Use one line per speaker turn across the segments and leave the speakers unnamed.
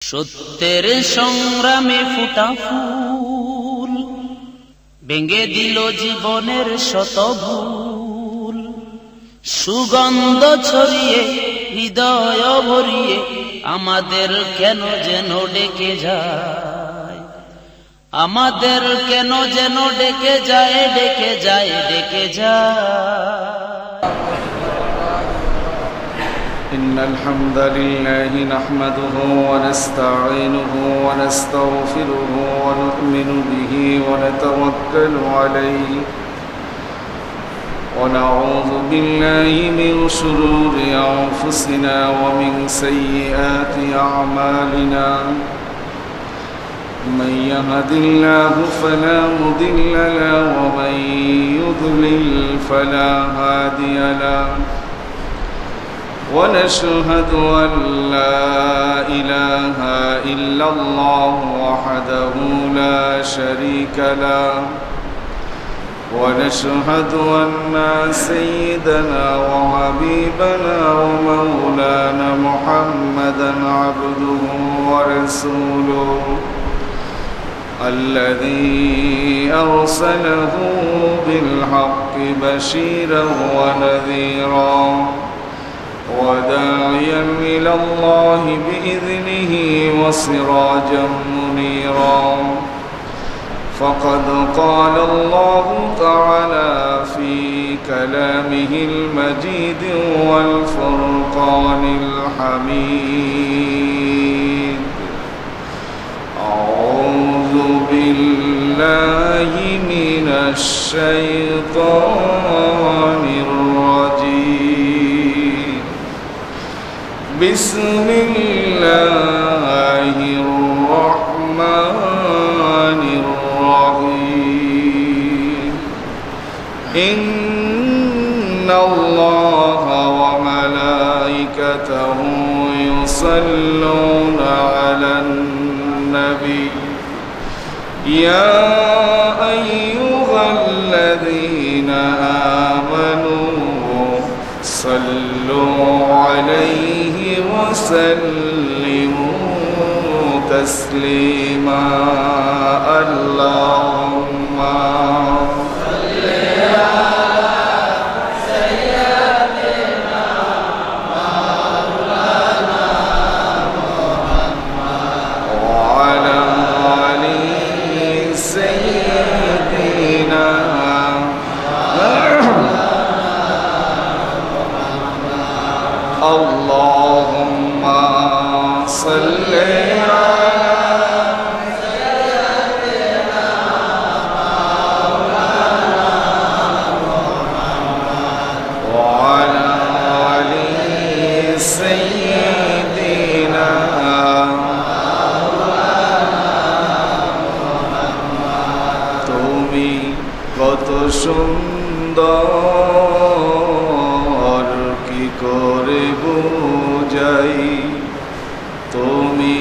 সত্যের সংগ্রামে ফুটা ফুল ভেঙে দিল জীবনের শত ভুল, সুগন্ধ ছড়িয়ে হৃদয় ভরিয়ে আমাদের কেন যেন ডেকে যায়, আমাদের কেন যেন ডেকে যায়, ডেকে যায়, ডেকে যায়।
إن الحمد لله نحمده ونستعينه ونستغفره ونؤمن به ونتوكل عليه ونعوذ بالله من شرور أنفسنا ومن سيئات أعمالنا من يهد الله فلا مضل له ومن يضلل فلا هادي له ونشهد أن لا إله إلا الله وحده لا شريك له ونشهد أن سيدنا وحبيبنا ومولانا محمدا عبده ورسوله الذي أرسله بالحق بشيرا ونذيرا وداعيا إلى الله بإذنه وسراجا منيرا فقد قال الله تعالى في كلامه المجيد والفرقان الحميد أعوذ بالله من الشيطان الرجيم بسم الله الرحمن الرحيم إن الله وملائكته يصلون على النبي يا أيها الذين آمنوا صلوا عليه وسلموا تسليما اللهم صل على سيدنا مولانا محمد وعلى آل سيدنا اللهم صل على سيدنا مولانا محمد وعلى آل سيدنا مولانا محمد তুমি কত সুন্দর কি করে বুঝাই, তুমি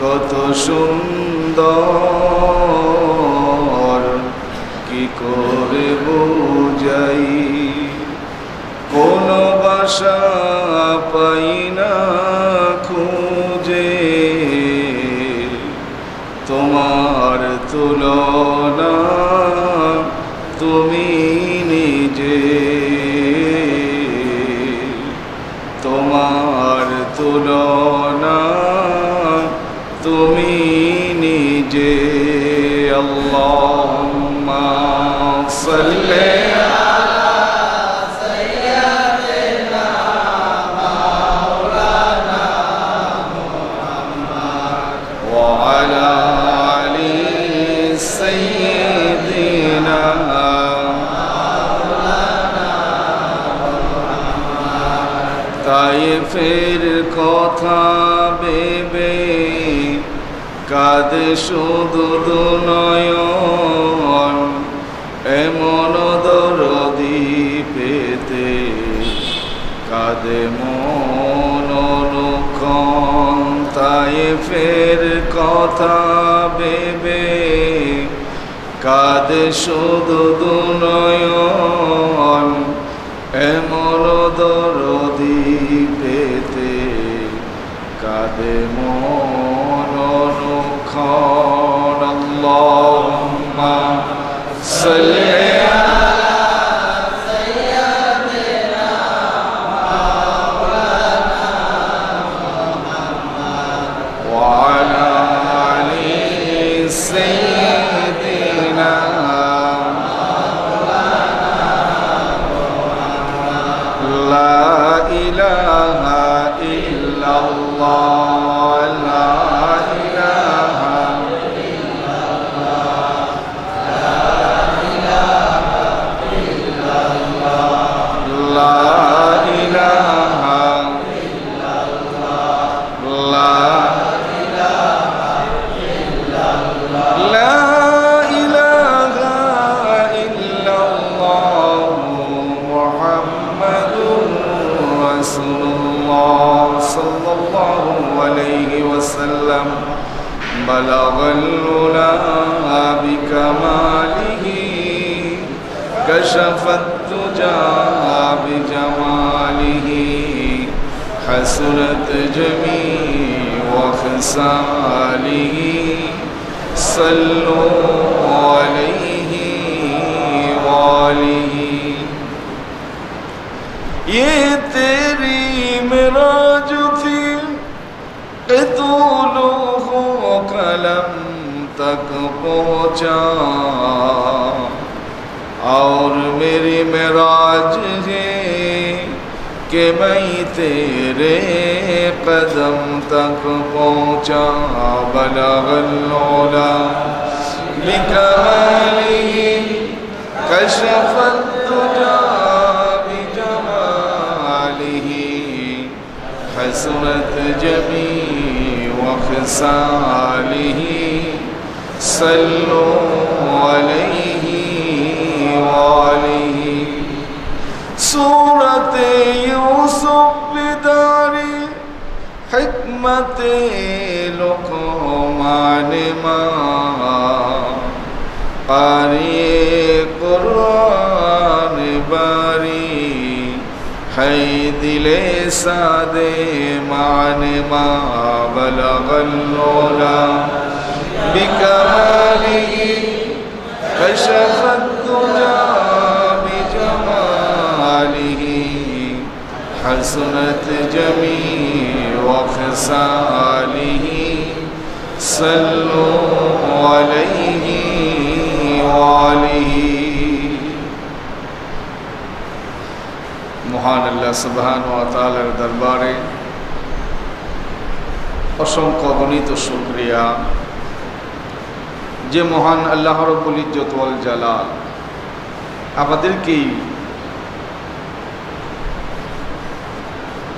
কত সুন্দর কি করে বুঝাই, কোন ভাষা পাই না খুঁজে তোমার তুলনা তুমি নিজে, তোমার তুলনা তুমি নিজে। আল্লাহুম্মা সাল্লি আলা সাইয়্যিদিনা মাওলানা মুহাম্মদ ওয়া আলা আলি সাইয়্যিদিনা তায়েফের কথা ভেবে কাঁদে শুধু দুনয়ন, এমন দরদি পেতে কাঁদে মন অনুক্ষণ। তায়েফের কথা ভেবে কাঁদে শুধু দুনয়ন, এমন দরদি পেতে কাঁদে মন وعلى آل سيدنا لا إله إلا الله لا إله إلا الله لا إله إلا الله لا لا إله إلا الله محمد رسول الله صلى الله عليه وسلم بلغ العلا بكماله كشف الدجى بجماله حسنت جميع خصاله صلوا عليه وآله ये तेरी मेराज थी कि तू लोगों कलम तक पहुँचा और मेरी मेराज है कि मैं तेरे कदम तक पहुँचा बलगल औला बिकमालिही कशफत दुजा बिजमालिही हसनत जमीअ खसालिही सल्लु अलैहि वालिही सूरत यूसुफ बिदारी हिकमत लुक़मान क़ारी कुरान बारी है दिले सादे माने मा बलगल औला बिकमालिही कशफत दुजा बिजमालिही हसनत जमीअ खसालिही सल्लु अलैहि वालिही মহান আল্লাহ সুবহানাহু ওয়া তাআলার দরবারে অসংখ্য গণিত শুকরিয়া যে মহান আল্লাহ রাব্বুল ইজ্জত ওয়াল জালাল আমাদেরকে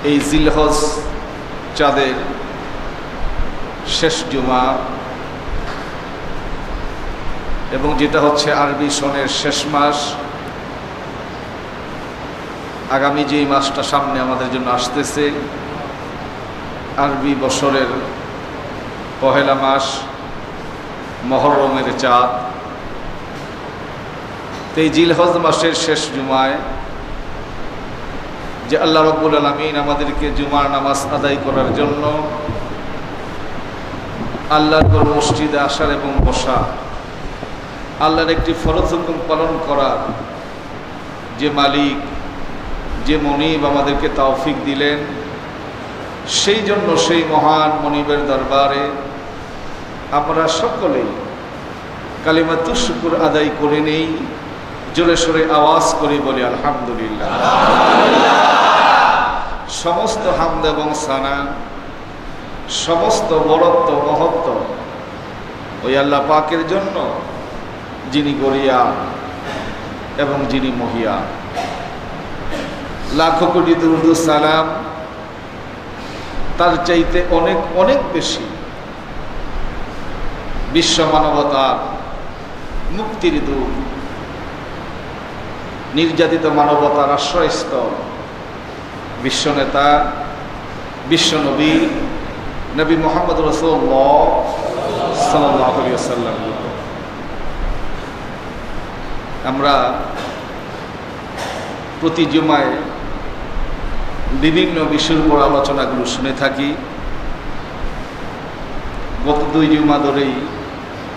এই জিলহজ চাঁদের শেষ জুমা এবং যেটা হচ্ছে আরবি সনের শেষ মাস আগামী যে মাসটা সামনে আমাদের জন্য আসতেছে আরবি বছরের পহেলা মাস মুহররমের চাঁদ এই জিলহজ মাসের শেষ জুমায় যে আল্লাহ রাব্বুল আলামিন আমাদেরকে জুমার নামাজ আদায় করার জন্য আল্লাহর ঘর মসজিদে আসার এবং বসা আল্লাহর একটি ফরজ হুকুম পালন করার যে মালিক যে মনিব আমাদেরকে তৌফিক দিলেন সেই জন্য সেই মহান মনিবের দরবারে আমরা সকলেই কালিমাতুশ শুকর আদায় করে নেই জোরে সোরে আওয়াজ করে বলি আলহামদুলিল্লাহ সমস্ত হামদ এবং সানা সমস্ত বরত্ব মহত্ব ওই আল্লাহ পাকের জন্য যিনি গরিয়া এবং যিনি মহিয়া লাখো কোটি দুরূদ সালাম তার চাইতে অনেক অনেক বেশি বিশ্ব মানবতার মুক্তির দূত নির্যাতিত মানবতার আশ্রয়স্থল বিশ্বনেতা বিশ্বনবী নবী মুহাম্মদ রাসূলুল্লাহ সাল্লাল্লাহু আলাইহি ওয়াসাল্লাম আমরা প্রতি জুমায় বিভিন্ন বিষয়ের উপর আলোচনাগুলো শুনে থাকি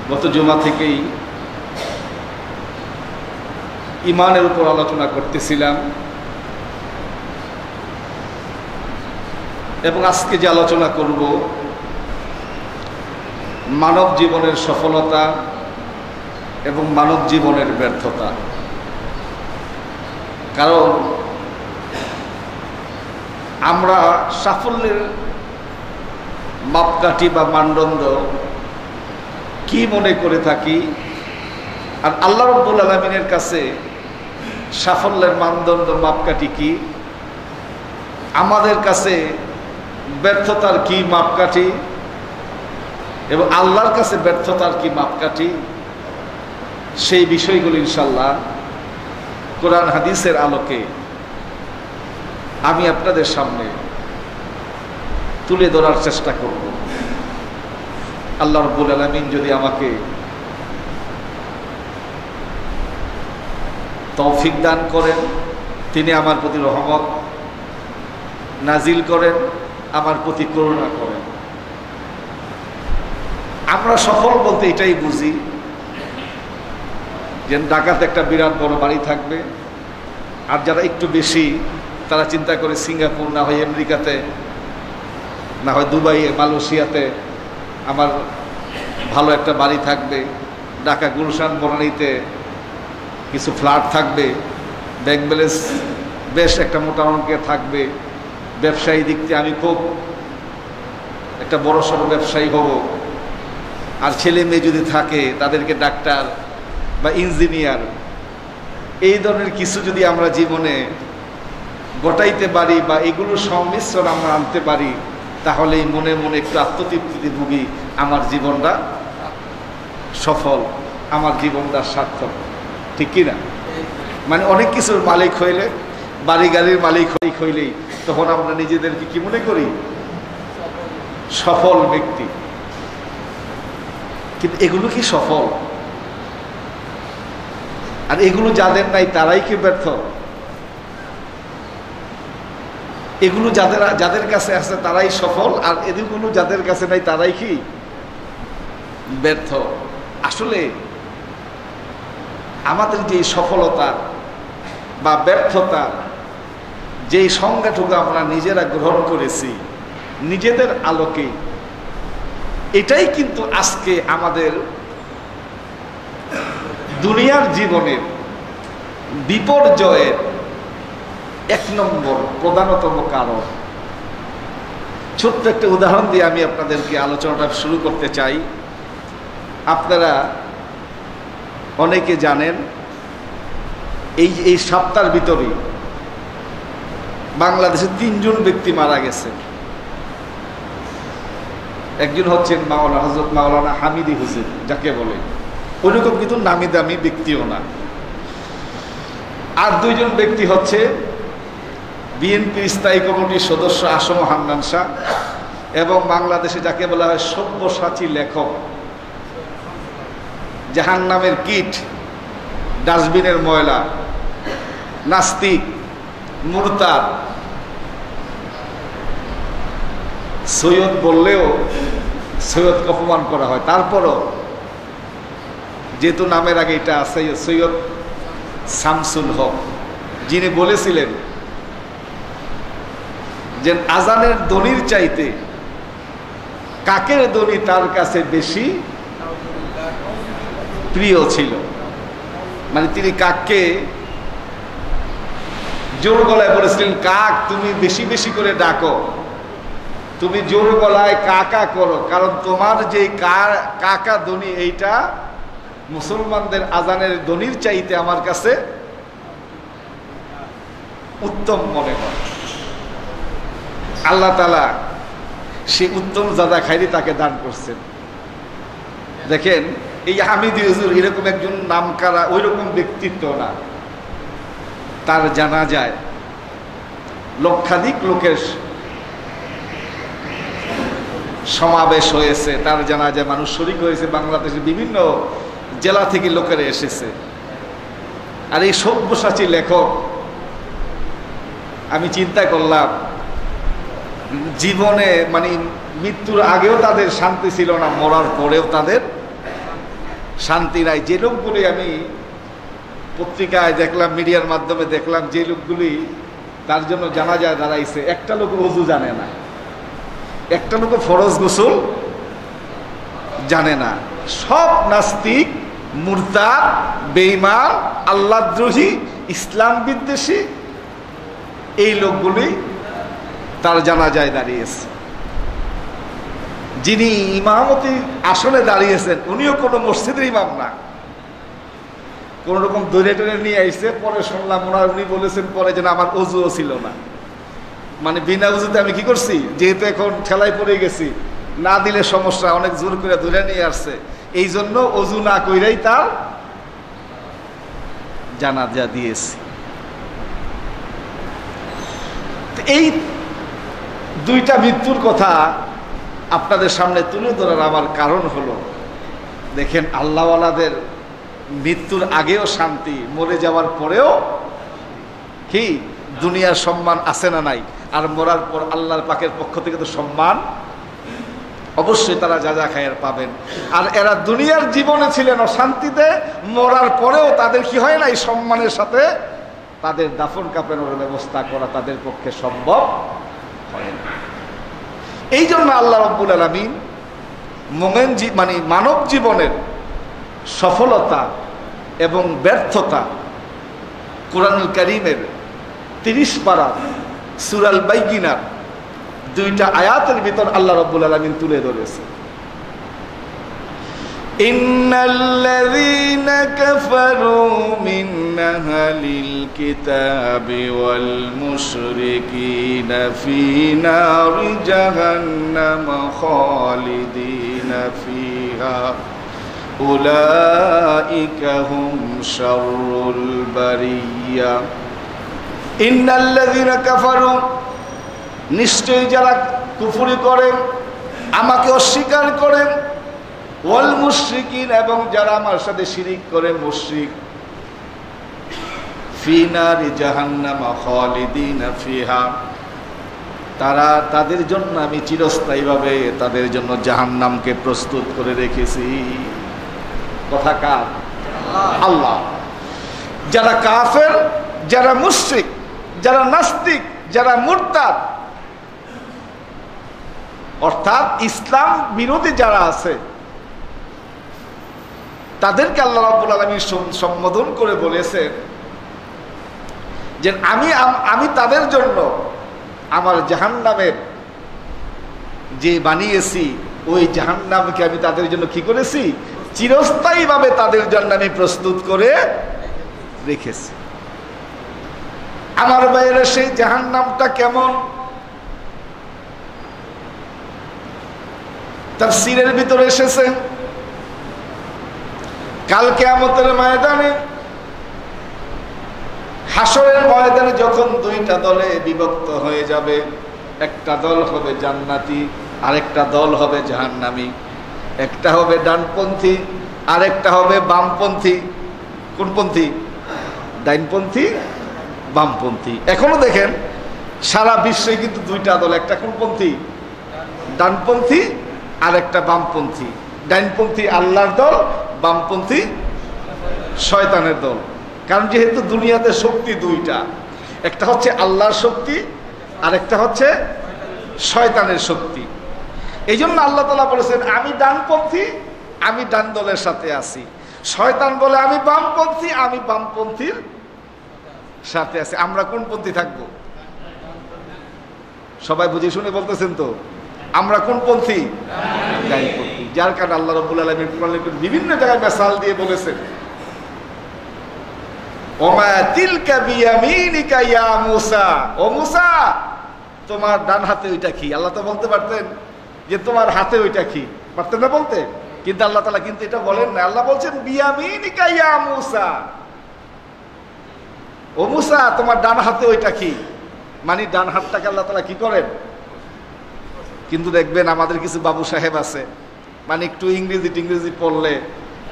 গত জুমা থেকেই ইমানের উপর আলোচনা করতেছিলাম এবং আজকে যে আলোচনা করব মানব জীবনের সফলতা এবং মানব জীবনের ব্যর্থতা। কারণ আমরা সাফল্যের মাপকাঠি বা মানদণ্ড কি মনে করে থাকি, আর আল্লাহ রাব্বুল আলামিনের কাছে সাফল্যের মানদণ্ড মাপকাঠি কি, আমাদের কাছে ব্যর্থতার কি মাপকাঠি এবং আল্লাহর কাছে ব্যর্থতার কি মাপকাঠি, সেই বিষয়গুলো ইনশাআল্লাহ কোরআন হাদিসের আলোকে আমি আপনাদের সামনে তুলে ধরার চেষ্টা করব। আল্লাহ রাব্বুল আলামিন যদি আমাকে তৌফিক দান করেন, তিনি আমার প্রতি রহমত নাজিল করেন, আমার প্রতি করুণা করেন। আমরা সফল বলতে এটাই বুঝি যে ঢাকাতে একটা বিরাট বড় বাড়ি থাকবে, আর যারা একটু বেশি তারা চিন্তা করে সিঙ্গাপুর, না হয় আমেরিকাতে, না হয় দুবাই, মালয়েশিয়াতে আমার ভালো একটা বাড়ি থাকবে, ঢাকা গুলশান বনানীতে কিছু ফ্ল্যাট থাকবে, ব্যাংক ব্যালেন্স বেশ একটা মোটা অঙ্কে থাকবে, ব্যবসায়ী দিক থেকে আমি খুব একটা বড়সড় ব্যবসায়ী হব, আর ছেলে মেয়ে যদি থাকে তাদেরকে ডাক্তার বা ইঞ্জিনিয়ার, এই ধরনের কিছু যদি আমরা জীবনে গটাইতে পারি বা এগুলো সংমিশ্রণ আমরা আনতে পারি, তাহলে মনে মনে একটু আত্মতৃপ্তিতে ভুগি, আমার জীবনটা সফল, আমার জীবনটা সার্থক। ঠিক কিনা? মানে অনেক কিছুর মালিক হইলে, বাড়ি গাড়ির মালিক হইলেই তখন আমরা নিজেদেরকে কি মনে করি? সফল ব্যক্তি। কিন্তু এগুলো কি সফল? আর এগুলো যাদের নাই তারাই কি ব্যর্থ? এগুলো যাদের কাছে আছে তারাই সফল, আর এগুলো যাদের কাছে নাই তারাই কি ব্যর্থ? আসলে আমাদের যে সফলতা বা ব্যর্থতা, যেই সংজ্ঞাটুকু আমরা নিজেরা গ্রহণ করেছি নিজেদের আলোকে, এটাই কিন্তু আজকে আমাদের দুনিয়ার জীবনের বিপর্যয়ের এক নম্বর প্রধানতম কারণ। ছোট্ট একটা উদাহরণ দিয়ে আমি আপনাদেরকে আলোচনাটা শুরু করতে চাই। আপনারা অনেকে জানেন এই সপ্তাহের ভিতরেই বাংলাদেশে 3 জন ব্যক্তি মারা গেছে। একজন হচ্ছেন হযরত মাওলানা হামিদি হুজুর, যাকে বলে ওইরকম কিন্তু নামি দামি ব্যক্তিও না। আর 2 জন ব্যক্তি হচ্ছে বিএনপির স্থায়ী কমিটির সদস্য আসম হান্নান শাহ এবং বাংলাদেশে যাকে বলা হয় সব্যসাচী লেখক, জাহান্নামের কীট, ডাস্টবিনের ময়লা, নাস্তিক, মুরতাদ, সৈয়দ বললেও সৈয়দকে অপমান করা হয়। তারপরও যেহেতু নামের আগে এটা আছে, সৈয়দ শামসুল হক, যিনি বলেছিলেন যে আজানের ধ্বনির চাইতে কাকের ধ্বনি তার কাছে বেশি প্রিয় ছিল। মানে তিনি কাককে জোর গলায় বলেছিলেন, কাক তুমি বেশি বেশি করে ডাকো, তুমি জোর গলায় কাকা করো, কারণ তোমার যে কাকা ধ্বনি এইটা মুসলমানদের আজানের ধ্বনির চাইতে আমার কাছে উত্তম মনে হয়। আল্লাহ তাআলা সে উত্তম জাদা খাইরি তাকে দান করছেন। দেখেন এই হামিদি হুজুর এরকম একজন নামকারা ওইরকম ব্যক্তিত্ব না, তার জানা যায় লক্ষাধিক লোকের সমাবেশ হয়েছে, তার জানা যায় মানুষ শরীক হয়েছে, বাংলাদেশের বিভিন্ন জেলা থেকে লোকেরা এসেছে। আর এই সব্যসাচী লেখক, আমি চিন্তা করলাম জীবনে মানে মৃত্যুর আগেও তাদের শান্তি ছিল না, মরার পরেও তাদের শান্তি নাই। যে লোকগুলি আমি পত্রিকায় দেখলাম, মিডিয়ার মাধ্যমে দেখলাম, যে লোকগুলি তার জন্য জানাজায় দাঁড়াইছে, একটা লোক ওযু জানে না, একটা লোক ফরজ গোসল জানে না। সব নাস্তিক, মুরতাদ, বেঈমান, আল্লাহদ্রোহী, ইসলাম বিদ্বেষী এই লোকগুলি তার জানাজায় দাঁড়িয়েছে। যিনি ইমামতি আসনে দাঁড়িয়েছেন উনিও কোনো মসজিদের ইমাম না, কোন রকম দৌড়ে টেনে নিয়ে আইসে। পরে শুনলাম উনি বলেছেন পরে যেন আমার অজুও ছিল না, মানে বিনা উজুতে আমি কি করছি, যেহেতু এখন ঠেলায় পড়ে গেছি, না দিলে সমস্যা, অনেক জোর করে ধরে নিয়ে আসছে, এই জন্য অজু না কইরাই তার জানাজা দিয়েছি। এই দুইটা মৃত্যুর কথা আপনাদের সামনে তুলে ধরার আমার কারণ হলো, দেখেন আল্লাহওয়ালাদের মৃত্যুর আগেও শান্তি, মরে যাওয়ার পরেও কি দুনিয়ার সম্মান আছে না নাই, আর মরার পর আল্লাহর পাকের পক্ষ থেকে তো সম্মান অবশ্যই তারা যা খায়ের পাবেন। আর এরা দুনিয়ার জীবনে ছিলেন অশান্তিতে, মরার পরেও তাদের কি হয় না, এই সম্মানের সাথে তাদের দাফন কাফনের ব্যবস্থা করা তাদের পক্ষে সম্ভব হয় না। এই জন্য আল্লাহ রাব্বুল আলামিন মুমিন মানে মানব জীবনের সফলতা এবং ব্যর্থতা কোরআনুল কারীমের 30 পারা সূরাল বাইয়িনার 2টা আয়াতের ভিতর আল্লাহ রাব্বুল আলামিন তুলে ধরেছে। ইন্নাল্লাযীনা কাফারু মিন আহলিল কিতাবি ওয়াল মুশরিকিনা ফী নারি জাহান্নাম খালিদিনা ফীহা উলাইকা হুম শাররুল বারিয়া। ইন্নাল্লাযীনা কাফারু, নিশ্চয়ই যারা কুফরি করেন, আমাকে অস্বীকার করেন, ওয়াল মুশরিকিন, এবং যারা আমার সাথে শিরিক করে মুশরিক, ফী নারি জাহান্নাম খালিদিনা ফীহা, তারা তাদের জন্য আমি চিরস্থায়ীভাবে তাদের জন্য জাহান্নামকে প্রস্তুত করে রেখেছি। কথা কার? আল্লাহ। যারা কাফের, যারা মুশরিক, যারা নাস্তিক, যারা মুরতাদ, অর্থাৎ ইসলাম বিরোধী যারা আছে, তাদেরকে আল্লাহ রাব্বুল আলামিন সম্বোধন করে বলেছেন যে আমি তাদের জন্য আমার জাহান্নামের যে বানিয়েছি, ওই জাহান্নামকে আমি তাদের জন্য কি করেছি, চিরস্থায়ীভাবে তাদের জন্য আমি প্রস্তুত করে রেখেছি। আমার বাইরে সেই জাহান্নামটা কেমন, তাফসীরের ভিতরে এসেছে, কাল কিয়ামতের ময়দানে, হাসরের ময়দানে যখন 2টা দলে বিভক্ত হয়ে যাবে, একটা দল হবে জান্নাতি, আরেকটা দল হবে জাহান্নামী, একটা হবে ডানপন্থী, আরেকটা হবে বামপন্থী। কোনপন্থী? ডাইনপন্থী, বামপন্থী। এখনো দেখেন সারা বিশ্বে কিন্তু 2টা দল, একটা কোনপন্থী? ডানপন্থী, আর একটা বামপন্থী। ডাইনপন্থী আল্লাহর দল, বামপন্থী শয়তানের দল। কারণ যেহেতু দুনিয়াতে শক্তি 2টা, একটা হচ্ছে আল্লাহর শক্তি, আর একটা হচ্ছে শয়তানের শক্তি। এই জন্য আল্লাহ তাআলা বলেছেন আমি ডানপন্থী, আমি ডান দলের সাথে আছি। শয়তান বলে আমি বামপন্থী, আমি বামপন্থীর সাথে আছি। আমরা কোন পন্থী থাকবো? সবাই বুঝে শুনে বলতেছেন তো, আমরা কোন পন্থী? ডাইনপন্থী। যার কারণে আল্লাহ রাব্বুল আলামিন কোরআনে বিভিন্ন জায়গায় মিসাল দিয়ে বলেছেন, ওমা তিলকা বিয়ামিনিকা ইয়া মূসা, ও মূসা তোমার ডান হাতে ওইটা কি? আল্লাহ তো বলতে পারতেন যে তোমার হাতে ওইটা কি, পারতেন না বলতে, কিন্তু আল্লাহ তাআলা কিন্তু এটা বলেন না। আল্লাহ বলছেন বিয়ামিনিকা ইয়া মূসা, ও মূসা তোমার ডান হাতে ওইটা কি, মানে ডান হাতটাকে আল্লাহ তাআলা কি করেন। কিন্তু দেখবেন আমাদের কিছু বাবু সাহেব আছে, মানে একটু ইংরেজি পড়লে,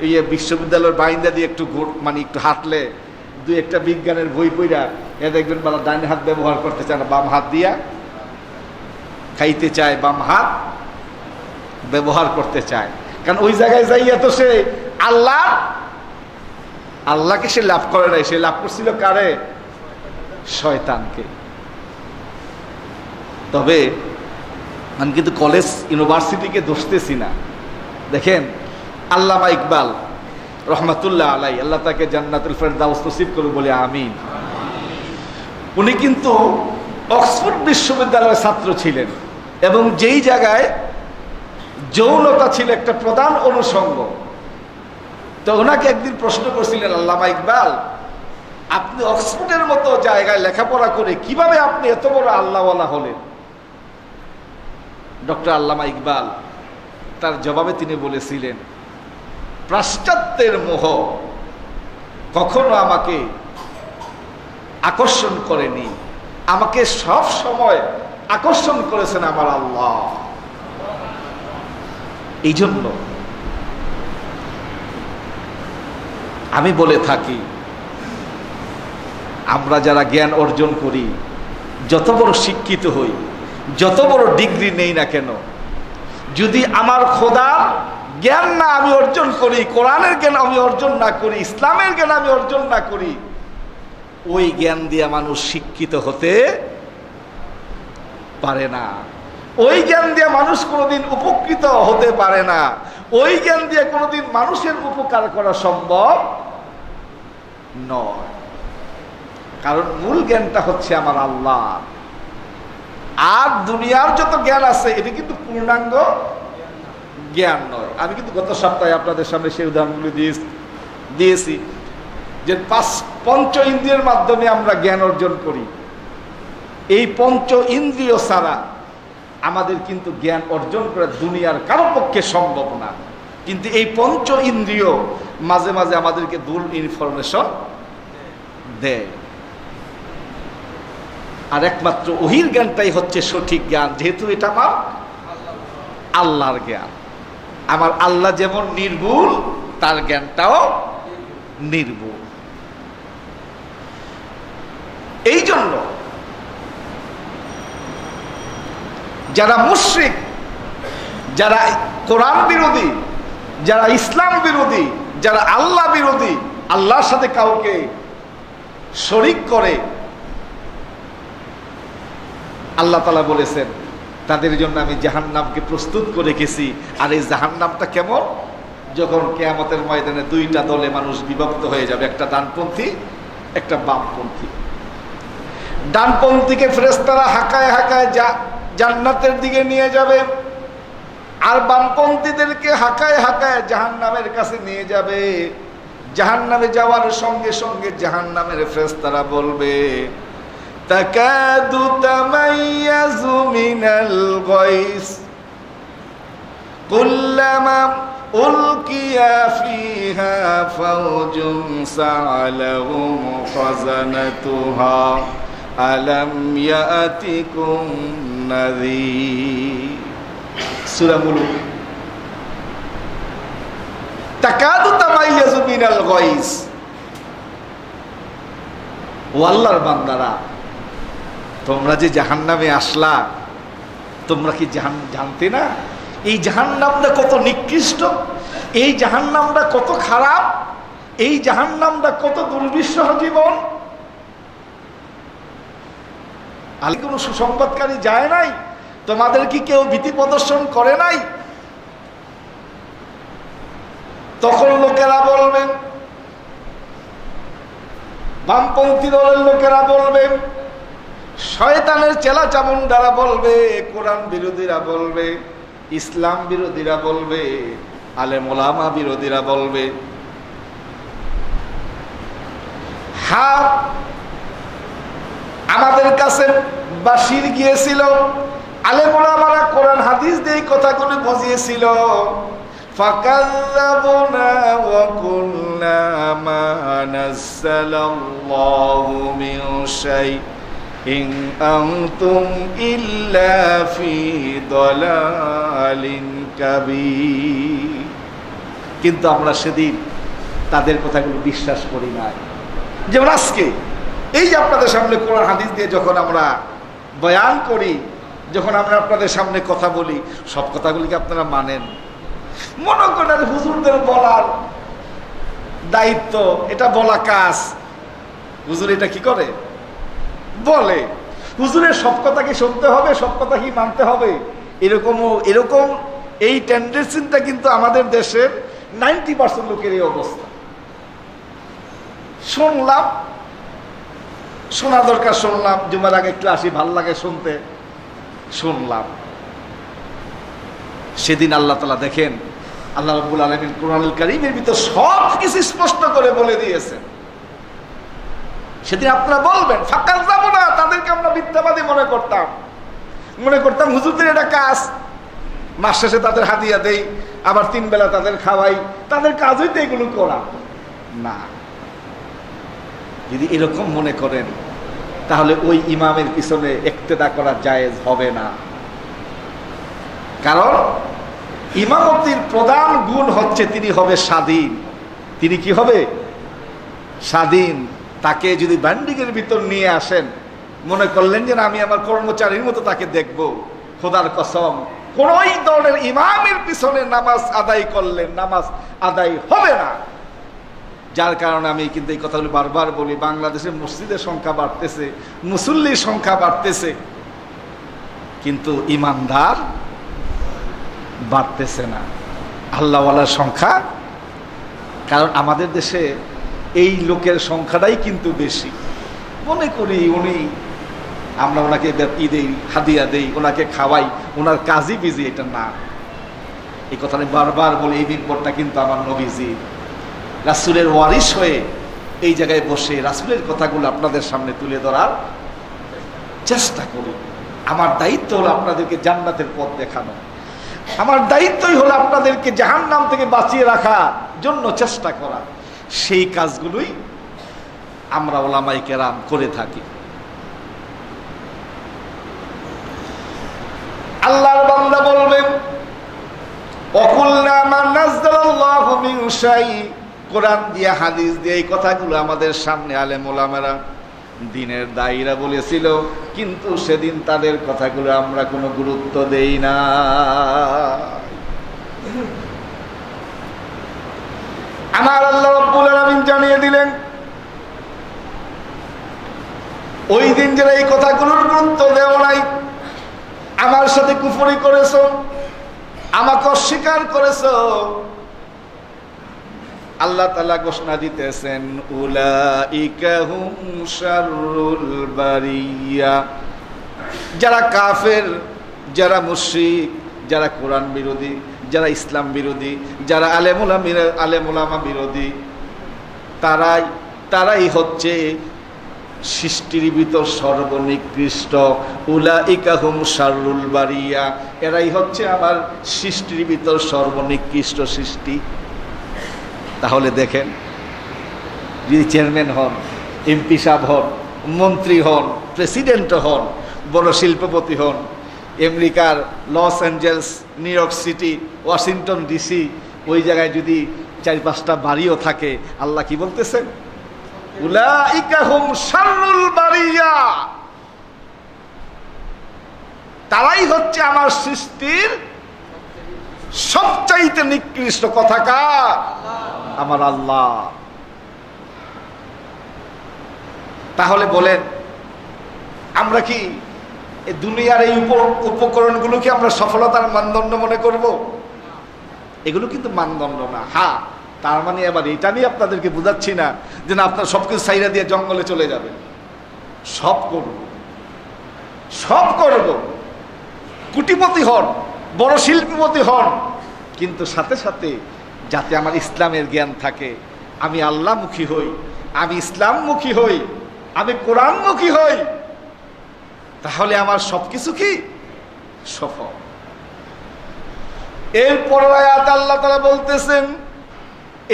এই বিশ্ববিদ্যালয়ের বাইন্দা দিয়ে একটু মানে একটু হাঁটলে, 2-1টা বিজ্ঞানের বই পড়া এ দেখবেন বলা ডান হাত ব্যবহার করতে চায় না, বাম হাত দিয়া খাইতে চায়, বাম হাত ব্যবহার করতে চায়। কারণ ওই জায়গায় যাইয়া তো সে আল্লাহকে সে লাভ করে নাই, সে লাভ করছিল কারে? শয়তানকে। তবে আমি কিন্তু কলেজ ইউনিভার্সিটিকে দোষতেছি না, দেখেন আল্লামা ইকবাল রহমাতুল্লাহ আলাই, আল্লাহ তাকে জান্নাতুল ফেরদাউস নসিব করুন বলে আমিন। উনি কিন্তু অক্সফোর্ড বিশ্ববিদ্যালয়ের ছাত্র ছিলেন এবং যেই জায়গায় যৌনতা ছিল একটা প্রধান অনুষঙ্গ, তো ওনাকে একদিন প্রশ্ন করছিলেন আল্লামা ইকবাল, আপনি অক্সফোর্ডের মতো জায়গায় লেখাপড়া করে কিভাবে আপনি এত বড় আল্লাহওয়ালা হলেন? ডক্টর আল্লামা ইকবাল তার জবাবে তিনি বলেছিলেন, পাশ্চাত্যের মোহ কখনো আমাকে আকর্ষণ করেনি, আমাকে সব সময় আকর্ষণ করেছেন আমার আল্লাহ। এই জন্য আমি বলে থাকি, আমরা যারা জ্ঞান অর্জন করি, যত বড় শিক্ষিত হই, যত বড় ডিগ্রি নেই না কেন, যদি আমার খোদা জ্ঞান না আমি অর্জন করি, কোরআনের জ্ঞান আমি অর্জন না করি, ইসলামের জ্ঞান আমি অর্জন না করি, ওই জ্ঞান দিয়ে মানুষ শিক্ষিত হতে পারে না। ওই জ্ঞান দিয়ে মানুষ কোনোদিন উপকৃত হতে পারে না। ওই জ্ঞান দিয়ে কোনোদিন মানুষের উপকার করা সম্ভব নয়। কারণ মূল জ্ঞানটা হচ্ছে আমার আল্লাহ। আর দুনিয়ার যত জ্ঞান আছে এটা কিন্তু পূর্ণাঙ্গ জ্ঞান নয়। আমি কিন্তু গত সপ্তাহে আপনাদের সামনে সেই উদাহরণগুলি দিয়েছি যে পঞ্চ ইন্দ্রিয়ের মাধ্যমে আমরা জ্ঞান অর্জন করি। এই পঞ্চ ইন্দ্রিয় ছাড়া আমাদের কিন্তু জ্ঞান অর্জন করা দুনিয়ার কারো পক্ষে সম্ভব না। কিন্তু এই পঞ্চ ইন্দ্রিয় মাঝে মাঝে আমাদেরকে ভুল ইনফরমেশন দেয়। আর একমাত্র ওহির জ্ঞানটাই হচ্ছে সঠিক জ্ঞান, যেহেতু এটা আমার আল্লাহর জ্ঞান। আমার আল্লাহ যেমন নির্ভুল, তার জ্ঞানটাও নির্ভুল। এই জন্য যারা মুশরিক, যারা কোরআন বিরোধী, যারা ইসলাম বিরোধী, যারা আল্লাহ বিরোধী, আল্লাহর সাথে কাউকে শরীক করে, আল্লাহ তাআলা বলেছেন তাদের জন্য আমি জাহান্নামকে প্রস্তুত করে রেখেছি। আর এই জাহান্নামটা কেমন? যখন কিয়ামতের ময়দানে দুইটা দলে মানুষ বিভক্ত হয়ে যাবে, একটা ডানপন্থী, একটা বামপন্থী। ডানপন্থীকে ফেরেশতারা হাঁকায় হাঁকায় জান্নাতের দিকে নিয়ে যাবে, আর বামপন্থীদেরকে হাঁকায় হাঁকায় জাহান্নামের কাছে নিয়ে যাবে। জাহান্নামে যাওয়ার সঙ্গে সঙ্গে জাহান্নামের ফেরেশতারা বলবে, তাকাদু তামাইয়াজু মিনাল গায়স কুল্লামা উলকিয়া ফিহা ফাওজুন সা'আলাহুম খাযানাতুহা আলাম ইয়াতিকুম নাযীর। সূরা মুলক। তাকাদু তামাইয়াজু মিনাল গায়স। ও আল্লাহর বান্দারা, তোমরা যে জাহান্নামে আসলা, তোমরা কি জানতে না এই জাহান্নামটা কত নিকৃষ্ট, এই জাহান্নামটা কত খারাপ, এই জাহান্নামটা কত দুর্বিষহ জীবন? আলী কোনো সুসংবাদকারী যায় নাই? তোমাদের কি কেউ ভীতি প্রদর্শন করে নাই? তখন লোকেরা বলবে, বামপন্থী দলের লোকেরা বলবে, শয়তানের চেলা চামুন্ডারা বলবে, কোরআন বিরোধীরা বলবে, ইসলাম বিরোধীরা বলবে, আলেম ওলামা বিরোধীরা বলবে, হ্যাঁ আমাদের কাছে বাশির গিয়েছিল, আলেম ওলামারা কোরআন হাদিস দিয়ে কথাগুলো বুঝিয়েছিল, ফাকাযযাবুনা ওয়া কুল্লা মা নাযালাল্লাহু মিন শাই ইন আনতুম ইল্লা ফি দালালিন কাবীর। কিন্তু আমরা সেদিন তাদের কথাগুলো বিশ্বাস করি না। যেমন আজকে এই যে আপনাদের সামনে কোরআন হাদিস দিয়ে যখন আমরা বয়ান করি, যখন আমরা আপনাদের সামনে কথা বলি, সব কথাগুলিকে আপনারা মানেন? মনে করেন হুজুরদের বলার দায়িত্ব, এটা বলা কাজ, হুজুর এটা কি করে বলে, হুজুরের সব কথা কি শুনতে হবে, সব কথা কি মানতে হবে? এরকম এই টেন্ডেন্সিটা কিন্তু আমাদের দেশের 90% লোকের এই অবস্থা। শুনলাম, শোনা দরকার শুনলাম, জুমার আগে একটু আসি, ভাল লাগে শুনতে, শুনলাম। সেদিন আল্লাহ তাআলা দেখেন, আল্লাহ রাব্বুল আলামিন কোরআনুল কারীমের ভিতর সব কিছু স্পষ্ট করে বলে দিয়েছেন। সেদিন আপনারা বলবেন ফাঁকাল যাব না, তাদেরকে আমরা মিথ্যাবাদী মনে করতাম হুজুরদের এটা কাজ, মাস শেষে তাদের হাদিয়া দেই, আবার 3 বেলা তাদের খাওয়াই, তাদের কাজই তো এগুলো করা না। যদি এরকম মনে করেন তাহলে ওই ইমামের পিছনে ইক্তেদা করা জায়েজ হবে না। কারণ ইমামতির প্রধান গুণ হচ্ছে তিনি হবে স্বাধীন। তিনি কি হবে? স্বাধীন। তাকে যদি ব্যান্ডিংয়ের ভিতর নিয়ে আসেন, মনে করলেন যে আমি আমার কর্মচারীর মতো তাকে দেখব, খোদার কসম কোন ধরনের ইমামের পিছনে নামাজ আদায় করলেন নামাজ আদায় হবে না। যার কারণে আমি কিন্তু এই কথাগুলো বারবার বলি, বাংলাদেশে মসজিদের সংখ্যা বাড়তেছে, মুসল্লির সংখ্যা বাড়তেছে, কিন্তু ইমানদার বাড়তেছে না, আল্লাহওয়ালার সংখ্যা। কারণ আমাদের দেশে এই লোকের সংখ্যাটাই কিন্তু বেশি। মনে করি উনি, আমরা ওনাকে ই দেই, হাদিয়া দেই, ওনাকে খাওয়াই, ওনার কাজই বিজি, এটা না। এই কথাটা বারবার বলি, এই মিম্বরটা কিন্তু আমার নবীজি রাসূলের ওয়ারিস হয়ে এই জায়গায় বসে রাসূলের কথাগুলো আপনাদের সামনে তুলে ধরার চেষ্টা করি। আমার দায়িত্ব হলো আপনাদেরকে জান্নাতের পথ দেখানো, আমার দায়িত্বই হলো আপনাদেরকে জাহান্নাম থেকে বাঁচিয়ে রাখার জন্য চেষ্টা করা। সেই কাজগুলোই আমরা উলামায়ে কেরাম করে থাকি। আল্লাহর বান্দা বলবেন ওয়াকুলনা মা নাযালাল্লাহু মিন শাই, কোরআন দিয়ে হাদিস দিয়ে এই কথাগুলো আমাদের সামনে আলেম ওলামারা, দ্বীনের দায়ীরা বলেছিল, কিন্তু সেদিন তাদের কথাগুলো আমরা কোনো গুরুত্ব দেই না। আমার আল্লাহ রাব্বুল আলামিন জানিয়ে দিলেন, ওই দিন যারা এই কথাগুলোর গুরুত্ব দেও নাই, আমার সাথে কুফরি করেছো, আমাকে অস্বীকার করেছো, আল্লাহ তাআলা ঘোষণা দিতেছেন উলাইকা হুম শাররুল বারিয়া। যারা কাফের, যারা মুশরিক, যারা কোরআন বিরোধী, যারা ইসলাম বিরোধী, যারা আলেম ওলামা বিরোধী, তারাই হচ্ছে সৃষ্টির ভিতর সর্বনিকৃষ্ট। উলাইকা হুম শাররুল বারিয়া, এরাই হচ্ছে আমার সৃষ্টির ভিতর সর্বনিকৃষ্ট সৃষ্টি। তাহলে দেখেন, যদি চেয়ারম্যান হন, এমপি সাহেব হন, মন্ত্রী হন, প্রেসিডেন্ট হন, বড় শিল্পপতি হন, আমেরিকার Los Angeles, New York City, Washington DC, ওই জায়গায় যদি 4-5টা বাড়িও থাকে, আল্লাহ কি বলতেছেন? উলাইকা হুম শাররুল বারিয়া, তারাই হচ্ছে আমার সৃষ্টির সবচাইতে নিকৃষ্ট। কথা কার? আমার আল্লাহ। তাহলে বলেন, আমরা কি দুনিয়ার এই উপকরণগুলোকে আমরা সফলতার মানদণ্ড মনে করব? এগুলো কিন্তু মানদণ্ড না। হ্যাঁ, তার মানে আবার এটা নিয়ে আপনাদেরকে বোঝাচ্ছি না যে না আপনার সবকিছু সাইরা দিয়ে জঙ্গলে চলে যাবেন। সব করব, কোটিপতি হন, বড় শিল্পপতি হন, কিন্তু সাথে সাথে যাতে আমার ইসলামের জ্ঞান থাকে, আমি আল্লাহমুখী হই, আমি ইসলামমুখী হই, আমি কোরআনমুখী হই, তাহলে আমার সবকিছু কি সফল। এরপর আয়াত আল্লাহ তাআলা বলতেছেন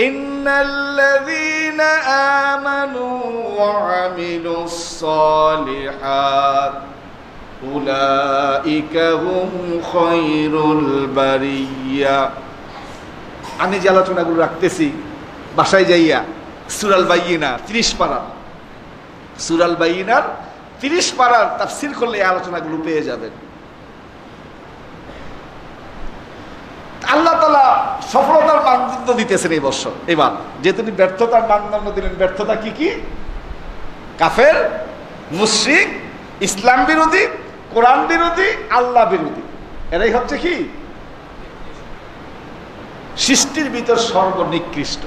ইন্নাল্লাযীনা আমানু ওয়া আমিলুস সালিহাত উলাইকা হুম খায়রুল বারিয়া। আমি যে আলোচনাগুলো রাখতেছি, বাসায় যাইয়া সূরাল বাইয়িনা 30 পারার, সূরাল বাইয়িনার 30 পারার তাফসীর করলে এই আলোচনাগুলো পেয়ে যাবেন। আল্লাহ তাআলা সফলতার মানদণ্ড দিতেছেন এই বছর। এবার যে তিনি ব্যর্থতার মানদণ্ড দিলেন, ব্যর্থতা কি কি? কাফের, মুশরিক, ইসলাম বিরোধী, কোরআন বিরোধী, আল্লাহ বিরোধী, এরাই হচ্ছে কি সৃষ্টির ভিতর সর্বনিকৃষ্ট।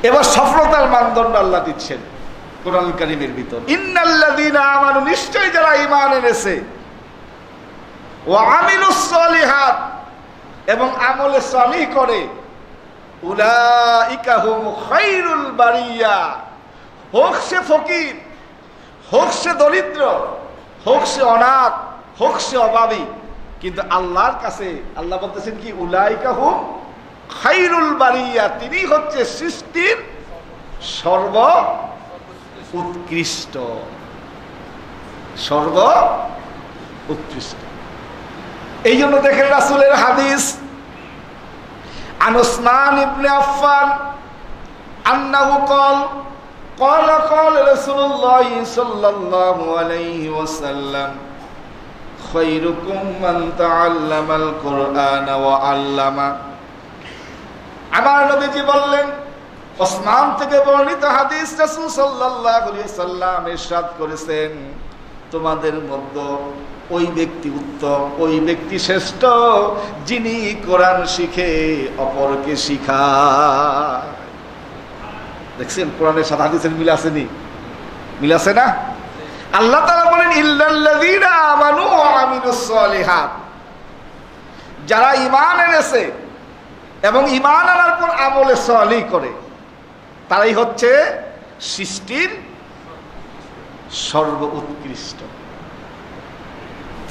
এবার সফলতার মানদণ্ড আল্লাহ দিচ্ছেন কোরআন কারীমের ভিতর, ইন্নাল্লাযীনা আমানু, নিশ্চয় যারা ঈমান এনেছে, ওয়া আমিলুস সলিহাত, এবং আমলে সালিহ করে, উলাইকা হুম খায়রুল বারিয়া, হোক সে ফকির, হোক সে দরিদ্র, হোক সে অনাথ, হোক সে অভাবী, কিন্তু আল্লাহর কাছে আল্লাহ বলতেছেন কি, উলাইকা হুম খায়রুল বারিয়া, তিনি হচ্ছে সৃষ্টির সর্ব উৎকৃষ্ট, সর্ব উৎকৃষ্ট। এই জন্য দেখেন রাসূলের হাদিস, আন উসমান ইবনে আফফান আন্নাহু قال رسول الله صلى الله عليه وسلم خيركم من تعلم القرآن وعلمه। আমার নবীজি বললেন, ওসমান থেকে বর্ণিত হাদিস, রাসূল সাল্লাল্লাহু আলাইহি ওয়াসাল্লাম ইরশাদ করেছেন, তোমাদের মধ্যে ওই ব্যক্তি উত্তম, ওই ব্যক্তি শ্রেষ্ঠ, যিনি কোরআন শিখে অপরকে শিখায়। দেখছেন কোরআনের সাথে হাদিসের মিল আসেনি? মিল আছে না? আল্লাহ তাআলা বলেন, ইল্লাল্লাযীনা আমানু ওয়া আমিলুস সলিহাত, যারা ঈমান এনেছে এবং ঈমান আনার পর আমলে সালিহ করে, তারাই হচ্ছে সৃষ্টির সর্ব উৎকৃষ্ট।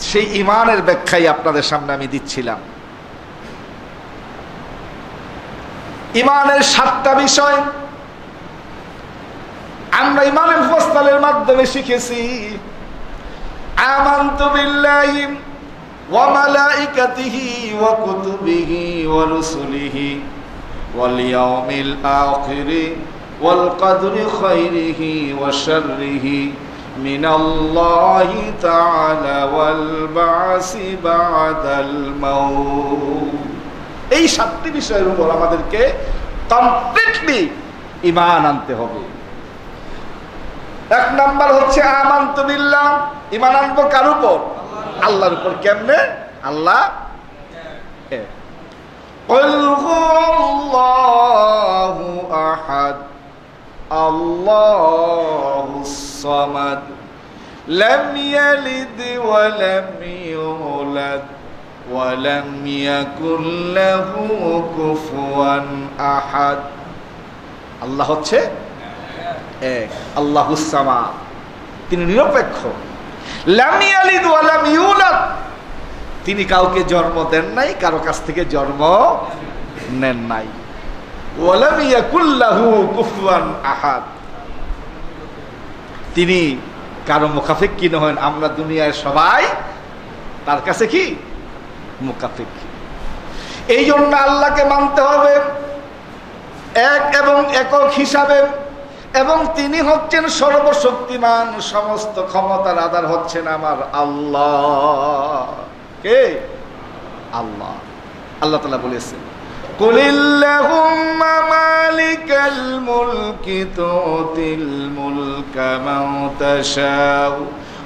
সেই ঈমানের ব্যাখ্যাই আপনাদের সামনে আমি দিচ্ছিলাম। ঈমানের 7টা বিষয় আমরা ঈমানের মুফাসসালের মাধ্যমে শিখেছি। আমানতু বিল্লাহি ওয়া মালাইকাতিহি ওয়া কুতুবিহি ওয়া রুসুলিহি ওয়াল ইয়াউমিল আখিরি ওয়াল কদরি খাইরিহি ওয়া শাররিহি মিনাল্লাহি তাআলা ওয়াল বা'সি বা'দাল মাউত। এই 7টি বিষয়ের উপর আমাদেরকে কমপ্লিটলি ঈমান আনতে হবে। 1 নাম্বার হচ্ছে আমানতু বিল্লাহ, ঈমান আনবো কার উপর? আল্লাহর উপর। কেমনে? আল্লাহ এক। কুল হুয়াল্লাহু আহাদ আল্লাহুস সামাদ লাম ইয়ালিদ ওয়া লাম ইউলাদ ওয়া লাম ইয়াকুল লাহু কুফুয়ান আহাদ। আল্লাহ হচ্ছে এক, আল্লাহুস সামাদ, তিনি নিরপেক্ষ। লাম ইয়ালিদ ওয়া লাম ইউলাদ, তিনি কাউকে জন্ম দেন নাই, কারো কাছ থেকে জন্ম নেন নাই। ওয়া লাম ইয়াকুল লাহু কুফুয়ান আহাদ, তিনি কারো মুখাফেক্ষী নহেন। আমরা দুনিয়ায় সবাই তার কাছে কি মুখাফেক্ষী। এই জন্য আল্লাহকে মানতে হবে এক এবং একক হিসাবে, এবং তিনি হচ্ছেন সর্বশক্তিমান, সমস্ত ক্ষমতার আধার হচ্ছেন আমার আল্লাহ। কে? আল্লাহ। আল্লাহ তাআলা বলেছেন, কুলিল্লাহুম্মা মালিকাল মুলকি তুতিল মুলকা মান তাশাউ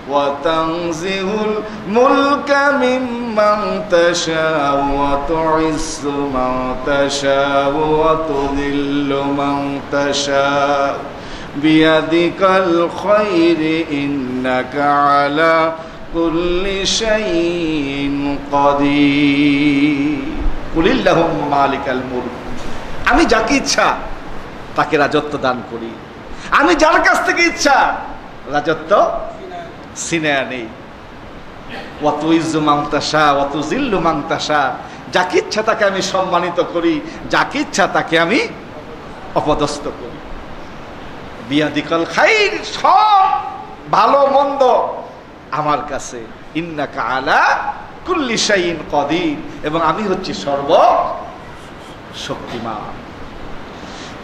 ওয়া তানজিউল মুলকা মিম্মান তাশাউ ওয়া তুইজ্জু মান তাশাউ ওয়া তুযিল্লু মান তাশাউ বিয়াদিকাল খায়রি ইন্নাকা আলা কুল্লি শাইইন কাদির। কুলিল্লাহুম্মা মালিকাল মুলক, আমি যাকে ইচ্ছা তাকে রাজত্ব দান করি, আমি যার কাছ থেকে ইচ্ছা রাজত্ব ছিনিয়ে নেই। ওয়া তুইজ্জু মান তাশা ওয়া তুযিল্লু মান তাশা, যাকে ইচ্ছা তাকে আমি সম্মানিত করি, যাকে ইচ্ছা তাকে আমি অপদস্থ করি। বিয়াদিকাল খাইর, সব ভালো মন্দ আমার কাছে। ইন্নাকা আলা কুল্লি শাইইন কাদির, এবং আমি হচ্ছি সর্ব শক্তিমান।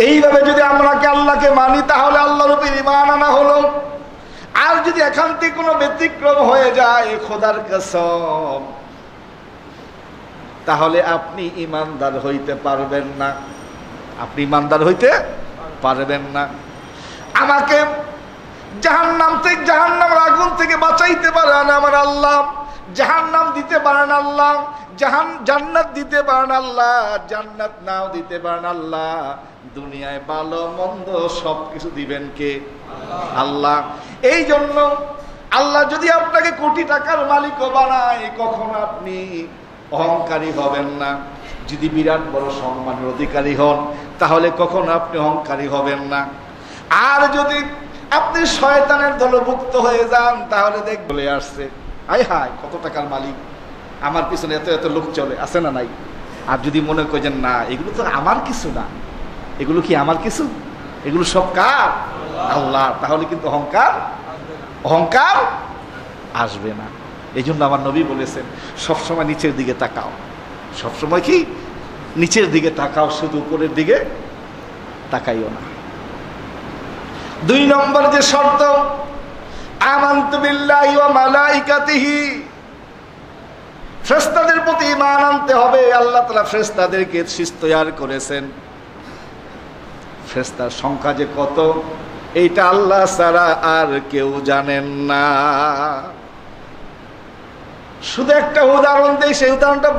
এইভাবে যদি আমরা আল্লাহকে মানি, তাহলে আল্লাহর উপর ঈমান আনা হলো। আর যদি এখান থেকে কোনো ব্যতিক্রম হয়ে যায়, খোদার কসম, তাহলে আপনি ঈমানদার হইতে পারবেন না। আপনি ঈমানদার হইতে পারবেন না। আমাকে জাহান্নামের আগুন থেকে বাঁচাইতে পারেন আমার আল্লাহ, জাহান্নাম দিতে পারেন আল্লাহ, জান্নাত দিতে পারেন আল্লাহ, জান্নাত নাও দিতে পারেন আল্লাহ, দুনিয়ায় ভালো মন্দ সবকিছু দিবেন কে? আল্লাহ। এই জন্য আল্লাহ যদি আপনাকে কোটি টাকার মালিকও বানায়, কখনো আপনি অহংকারী হবেন না। যদি বিরাট বড় সম্মানের অধিকারী হন, তাহলে কখনো আপনি অহংকারী হবেন না। আর যদি আপনি শয়তানের দলভুক্ত হয়ে যান, তাহলে দেখ বলে আসছে, আয় হায় কত টাকার মালিক, আমার পিছনে এত এত লোক চলে, আছে না নাই? আর যদি মনে করেন না এগুলো তো আমার কিছু না, এগুলো কি আমার কিছু, এগুলো সব কার? আল্লাহ, তাহলে কিন্তু অহংকার আসবে না। এই জন্য আমার নবী বলেছেন, সবসময় নিচের দিকে তাকাও। সবসময় কি? নিচের দিকে তাকাও, শুধু উপরের দিকে তাকাইও না। 2 নম্বর যে শর্ত, আমানতু বিল্লাহি ওয়া মালাইকাতিহি, ফেরেশতাদের প্রতি ঈমান আনতে হবে। আল্লাহ তাআলা ফেরেশতাদেরকে সৃষ্টি তৈরি করেছেন। ফেরেশতার সংখ্যা যে কত, এইটা আল্লাহ ছাড়া আর কেউ জানেন না। শুধু একটা উদাহরণ দেই, সেই উদাহরণটা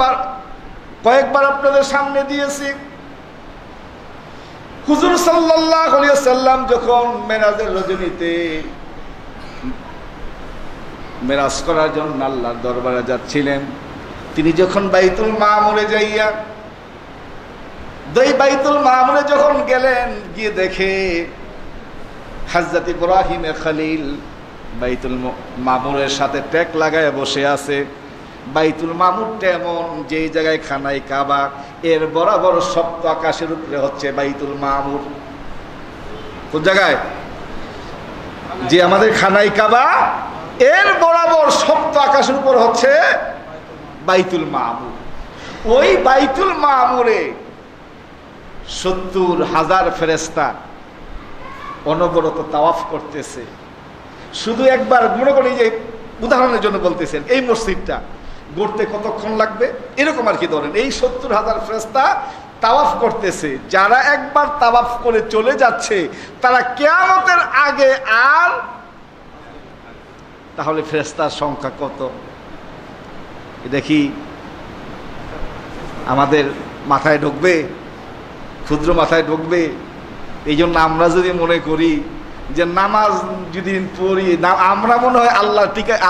কয়েকবার আপনাদের সামনে দিয়েছি। হুজুর সাল্লাল্লাহু আলাইহি ওয়াসাল্লাম যখন মেরাজের রজনীতে মেরাজ করার জন্য আল্লাহর দরবারে যাচ্ছিলেন, তিনি যখন বাইতুল মামুরে যাইয়া বাইতুল মামুরে যখন গেলেন, গিয়ে দেখে হযরত ইব্রাহিম খলিল বাইতুল মামুরের সাথে ট্যাগ লাগায় বসে আছে। বাইতুল মামুরটা এমন যে জায়গায় খানায় কাবা, এর বরাবর সপ্ত আকাশের উপরে হচ্ছে বাইতুল মামুর। কোন জায়গায়? যে আমাদের খানায় কাবা, এর বরাবর সপ্ত আকাশের উপর হচ্ছে বাইতুল মামুর। ওই বাইতুল মামুরে 70,000 ফেরেশতা অনবরত তাওয়াফ করতেছে। শুধু একবার মনে করি, যে উদাহরণের জন্য বলতেছেন, এই মসজিদটা গড়তে কতক্ষণ লাগবে, এরকম আর কি ধরেন, এই 70,000 ফেরেশতা তাওয়াফ করতেছে। যারা একবার তাওয়াফ করে চলে যাচ্ছে, তারা কিয়ামতের আগে আর, তাহলে ফেরেশতার সংখ্যা কত? দেখি আমাদের মাথায় ঢুকবে, ক্ষুদ্র মাথায় ঢুকবে। এই জন্য আমরা যদি মনে করি যে নামাজ যদি পড়ি, আমরা মনে হয় আল্লাহ টিকায়,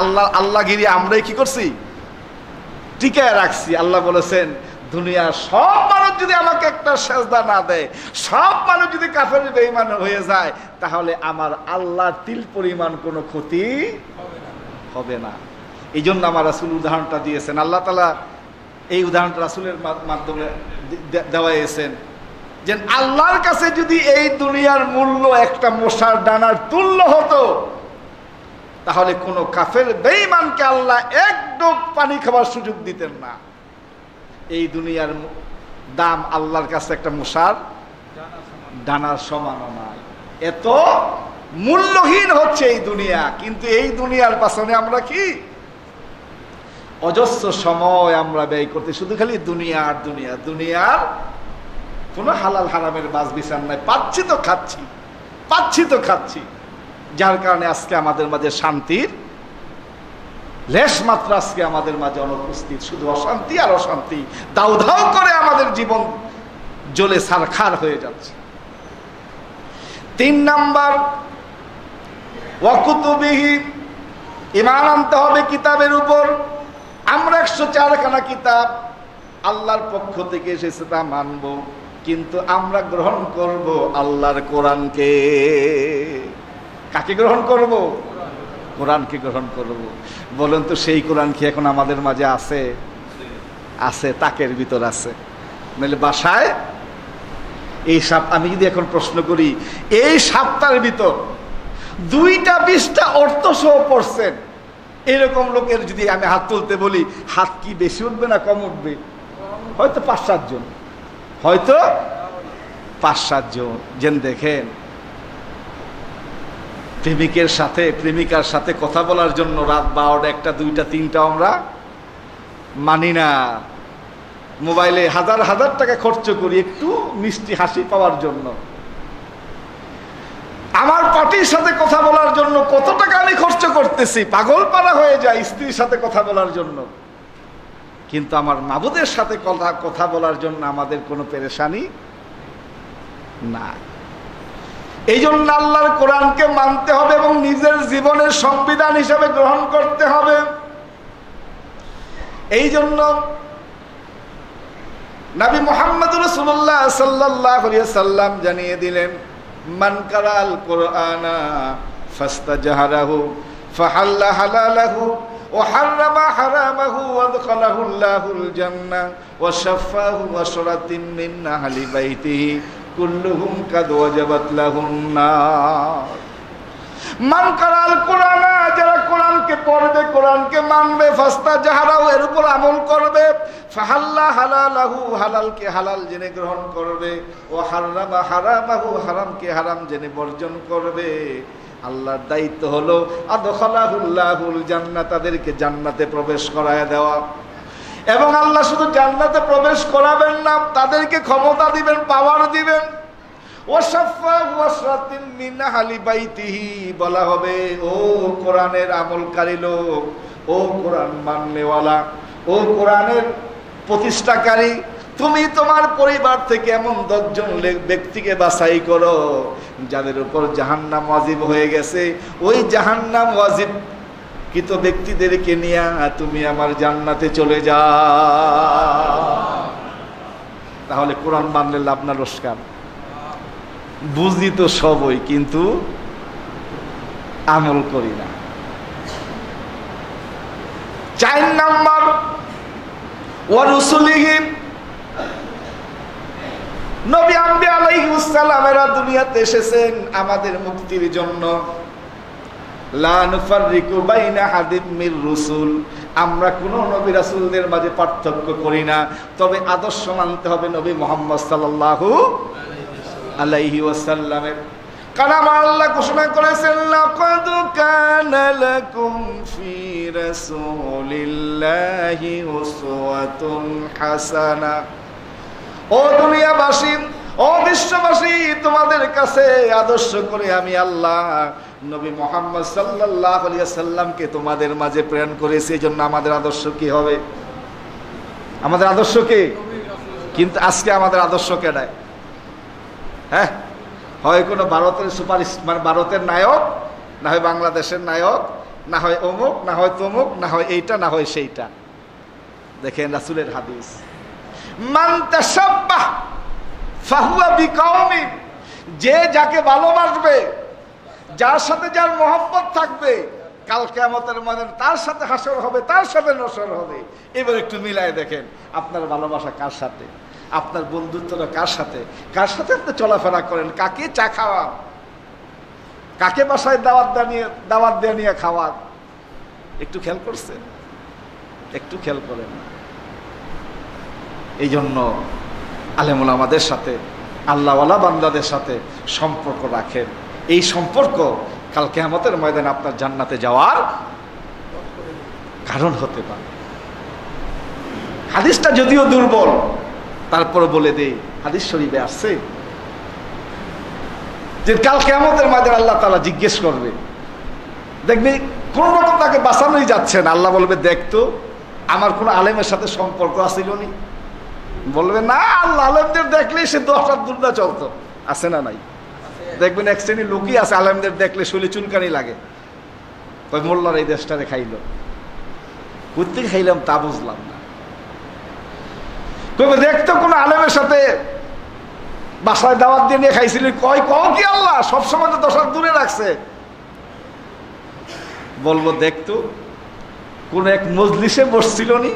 আল্লাহগিরি আমরাই কি করছি, টিকায় রাখছি। আল্লাহ বলেছেন, দুনিয়ার সব মানুষ যদি আমাকে একটা সেজদা না দেয়, সব মানুষ যদি কাফের বেঈমান হয়ে যায়, তাহলে আমার আল্লাহর তিল পরিমাণ কোনো ক্ষতি হবে না। এই জন্য আমার রাসূল উদাহরণটা দিয়েছেন। আল্লাহ তাআলা এই উদাহরণটা রাসূলের মাধ্যমে দেওয়াইছেন, যে আল্লাহর কাছে যদি এই দুনিয়ার মূল্য একটা মশার ডানার তুল্য হতো, তাহলে কোনো কাফের বেঈমানকে আল্লাহ এক ডোক পানি খাবার সুযোগ দিতেন না। এই দুনিয়ার দাম আল্লাহর কাছে একটা মশার ডানার সমান নয়। এত মূল্যহীন হচ্ছে এই দুনিয়া। কিন্তু এই দুনিয়ার পাশনে আমরা কি অজস্র সময় আমরা ব্যয় করতে, শুধু খালি দুনিয়ার দুনিয়া, দুনিয়ার কোনো হালাল হারামের বাস বিচার নাই। পাচ্ছি তো খাচ্ছি, যার কারণে আজকে আমাদের মাঝে শান্তির লেশ মাত্র আজকে আমাদের মাঝে অনুপস্থিত। শুধু অশান্তি আর অশান্তি, দাউ দাউ করে আমাদের জীবন জ্বলে ছারখার হয়ে যাচ্ছে। 3 নাম্বার, ওয়াকুতুবিহি, ঈমান আনতে হবে কিতাবের উপর। আমরা 104খানা কিতাব আল্লাহর পক্ষ থেকে এসেছে, তা মানব, কিন্তু আমরা গ্রহণ করব আল্লাহর কোরআনকে। কাকে গ্রহণ করব? কোরআনকে গ্রহণ করব। বলেন তো, সেই কোরআন কি এখন আমাদের মাঝে আছে? আছে, তাকের ভিতর আছে। নাহলে বাসায় এই সাপ, আমি যদি এখন প্রশ্ন করি, এই সাপটার ভিতর 2টা 20টা অর্থ সহ পড়ছেন, এরকম লোকের যদি আমি হাত তুলতে বলি, হাত কি বেশি উঠবে না কম উঠবে? হয়তো 5-7 জন, হয়তো 5-7 জন। যেন দেখেন, প্রেমিকার সাথে কথা বলার জন্য রাত 12টা, 1টা, 2টা, 3টা আমরা মানি না। মোবাইলে হাজার টাকা খরচ করি একটু মিষ্টি হাসি পাওয়ার জন্য। আমার পার্টি নবীর সাথে কথা বলার জন্য কত টাকা আমি খরচ করতেছি, পাগল পারা হয়ে যায় স্ত্রীর সাথে কথা বলার জন্য, কিন্তু আমার মাবুদের সাথে কথা বলার জন্য আমাদের কোনো পেরেশানি না। এই জন্য আল্লাহর কোরআনকে মানতে হবে এবং নিজের জীবনের সংবিধান হিসেবে গ্রহণ করতে হবে। এই জন্য নবী মুহাম্মদ রাসূলুল্লাহ সাল্লাল্লাহু আলাইহি ওয়াসাল্লাম জানিয়ে দিলেন, মান কারাল কুরআনা ফাস্তাজহারাহু ফাহাল্লা হালালাহু ওয়া হারামা হারামাহু ওয়া আদখালাহু আল্লাহুল জান্নাহ ওয়া শাফাহু আশরাতিন মিন আহলি বাইতিহি কুল্লুহুম কাদ ওয়াজাবাত লাহুন নার। মান কারাল কুরআনা, যারা কোরআনকে পড়বে, কোরআনকে মানবে, ফাস্তাজহারাহু, এর উপর আমল করবে, ফাহাল্লা হালালাহু, হালালকে হালাল জেনে গ্রহণ করবে, ও হারামা হারামাহু, হারামকে হারাম জেনে বর্জন করবে, আল্লাহর দায়িত্ব হলো আদখালাহুল্লাহুল জান্নাহ, তাদেরকে জান্নাতে প্রবেশ করায় দেওয়া। এবং আল্লাহ শুধু জান্নাতে প্রবেশ করাবেন না, তাদেরকে ক্ষমতা দিবেন, পাওয়ার দিবেন। বলা হবে, ও কোরআনের আমলকারী লোক, ও কোরআন মাননেওয়ালা, ও কোরআনের প্রতিষ্ঠাকারী, তুমি তোমার পরিবার থেকে এমন 10 জন ব্যক্তিকে বাছাই করো যাদের উপর জাহান্নাম ওয়াজিব হয়ে গেছে, ওই জাহান্নাম ওয়াজিব কৃত ব্যক্তিদেরকে নিয়ে তুমি আমার জান্নাতে চলে যাও। তাহলে কোরআন মানলে লাভ না লোকসান? বুঝি তো সবই, কিন্তু আমল করি না। 4 নাম্বার, ওয়া রুসুলিহি, নবী আম্বিয়া আলাইহিস সালামেরা দুনিয়াতে এসেছেন আমাদের মুক্তির জন্য। লা নুফাররিকু বাইনা হাদিম মির রুসুল, আমরা কোন নবী রাসূলদের মাঝে পার্থক্য করি না, তবে আদর্শ মানতে হবে নবী মুহাম্মদ সাল্লাল্লাহু আলাইহি ওয়াসাল্লামের। কারণ আল্লাহ ঘোষণা করেছেন, লাকাদ কানা লাকুম ফি রাসূলিল্লাহি উসওয়াতুন হাসানা। ও দুনিয়াবাসী, ও বিশ্ববাসী, তোমাদের কাছে আদর্শ করে আমি আল্লাহ নবী মুহাম্মদ সাল্লাল্লাহু আলাইহি ওয়াসাল্লামকে তোমাদের মাঝে প্রেরণ করেছি। এই জন্য আমাদের আদর্শ কি হবে? আমাদের আদর্শ কি? কিন্তু আজকে আমাদের আদর্শ কেডায়? হ্যাঁ, হয় কোনো ভারতের সুপার, মানে ভারতের নায়ক, না হয় বাংলাদেশের নায়ক, না হয় অমুক, না হয় তমুক, না হয় এইটা, না হয় সেইটা। দেখেন রাসূলের হাদিস, মান তাশাব্বাহ ফাহুয়া বিকাওমি, যে যাকে ভালোবাসবে, যার সাথে যার মহব্বত থাকবে, কাল কিয়ামতের ময়দানে তার সাথে হাসর হবে, তার সাথে নসর হবে। এবার একটু মিলায় দেখেন আপনার ভালোবাসা কার সাথে, আপনার বন্ধুত্বটা কার সাথে, কার সাথে আপনি চলাফেরা করেন, কাকে চা খাওয়ান, কাকে বাসায় দাওয়াত দিয়ে নিয়ে খাওয়ান। একটু খেয়াল করছেন? একটু খেয়াল করেন। এই জন্য আলেমুল আমাদের সাথে, আল্লাহওয়ালা বান্দাদের সাথে সম্পর্ক রাখেন। এই সম্পর্ক কাল কিয়ামতের ময়দানে আপনার জান্নাতে যাওয়ার কারণ হতে পারে। হাদিসটা যদিও দুর্বল, তারপরে বলে দেই, হাদিস শরীফে আসছে যে কাল কিয়ামতের ময়দানে আল্লাহ তাআলা জিজ্ঞেস করবে, দেখবি কোন রকম তাকে বাঁচানোই যাচ্ছে না, আল্লাহ বলবে, দেখতো আমার কোন আলেমের সাথে সম্পর্ক আছিল নি? বলবে না, আল্লাহ আলেমদের দেখলেই সে 10টা দুর্দা চলতো। আছে না নাই? দেখবেন এক শ্রেণীর লোকই আছে, আলেমদের দেখলে শরীরে চুনকানি লাগে, ওই মোল্লার এই দেশটারে খাইলো, কোথেকে খাইলাম তা বুঝলাম না। তবে দেখতো কোন আলেমের সাথে বাসায় দাওয়াত দিয়ে নিয়ে খাইছিলেন, কয় কি আল্লাহ সবসময় তো 10 হাত দূরে রাখছে। বলবো, দেখতো কোন এক মজলিসে বসছিল নি?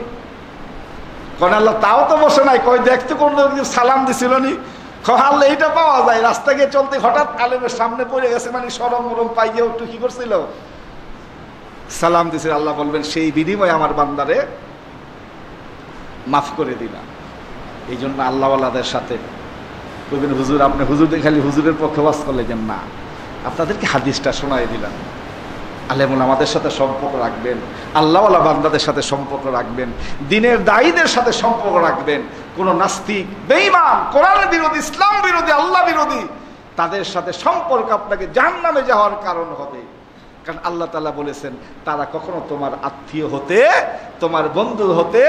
কোন আল্লাহ তাও তো বসে নাই। কয় দেখতো কোন সালাম দিছিল নি? আল্লাহ এইটা পাওয়া যায়, রাস্তা গিয়ে চলতে হঠাৎ আলেমের সামনে পড়ে গেছে, মানে সরম মরম পাইয়ে একটু কি করছিল, সালাম দিছিল। আল্লাহ বলবেন, সেই বিনিময়ে আমার বান্দারে মাফ করে দিলাম। এই জন্য আল্লাহওয়ালাদের সাথে বলবেন, হুজুর আপনি হুজুরদের খালি হুজুরের পক্ষে ওয়াজ করলে যেন না, আপনাদেরকে হাদিসটা শোনাই দিলাম। আলেমুল আমাদের সাথে সম্পর্ক রাখবেন, আল্লাহওয়ালা বান্দাদের সাথে সম্পর্ক রাখবেন, দ্বীনের দায়ীদের সাথে সম্পর্ক রাখবেন। কোন নাস্তিক, বেঈমান, কোরআন বিরোধী, ইসলাম বিরোধী, আল্লাহ বিরোধী তাদের সাথে সম্পর্ক আপনাকে জাহান্নামে যাওয়ার কারণ হবে। কারণ আল্লাহ তাআলা বলেছেন তারা কখনো তোমার আত্মীয় হতে, তোমার বন্ধু হতে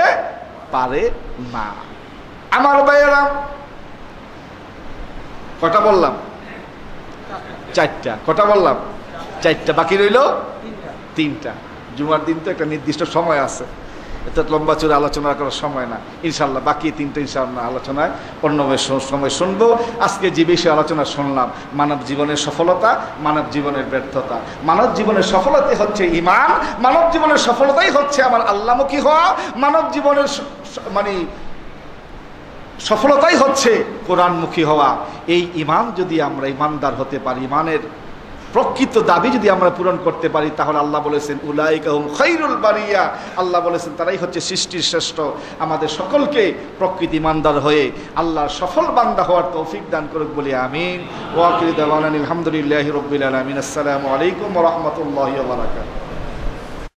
পারে না। আমার ভাইয়েরা, কটা বললাম? চারটা। কটা বললাম? চারটা। বাকি রইল তিনটা। জুমার দিন তো একটা নির্দিষ্ট সময় আছে, এত লম্বা চূড়া আলোচনা করার সময় না। ইনশাল্লাহ বাকি তিনটা ইনশাআল্লাহ আলোচনায় অন্য সময় শুনবো। আজকে যে বিষয়ে আলোচনা শুনলাম, মানব জীবনের সফলতা, মানব জীবনের ব্যর্থতা। মানব জীবনের সফলতা হচ্ছে ঈমান, মানব জীবনের সফলতাই হচ্ছে আমার আল্লাহমুখী হওয়া, মানব জীবনের মানে সফলতাই হচ্ছে কোরআনমুখী হওয়া। এই ঈমান যদি আমরা ঈমানদার হতে পারি, ঈমানের প্রকৃত দাবি যদি আমরা পূরণ করতে পারি, তাহলে আল্লাহ বলেছেন উলাইকা হুম খায়রুল বারিয়া, আল্লাহ বলেছেন তারাই হচ্ছে সৃষ্টির শ্রেষ্ঠ। আমাদের সকলকে প্রকৃত ঈমানদার হয়ে আল্লাহর সফল বান্দা হওয়ার তৌফিক দান করুক বলি আমিন। ওয়া আখিরু দাওয়ানা আলহামদুলিল্লাহি রাব্বিল আলামিন। আসসালামু আলাইকুম ওয়া রাহমাতুল্লাহি ওয়া বারাকাতুহু।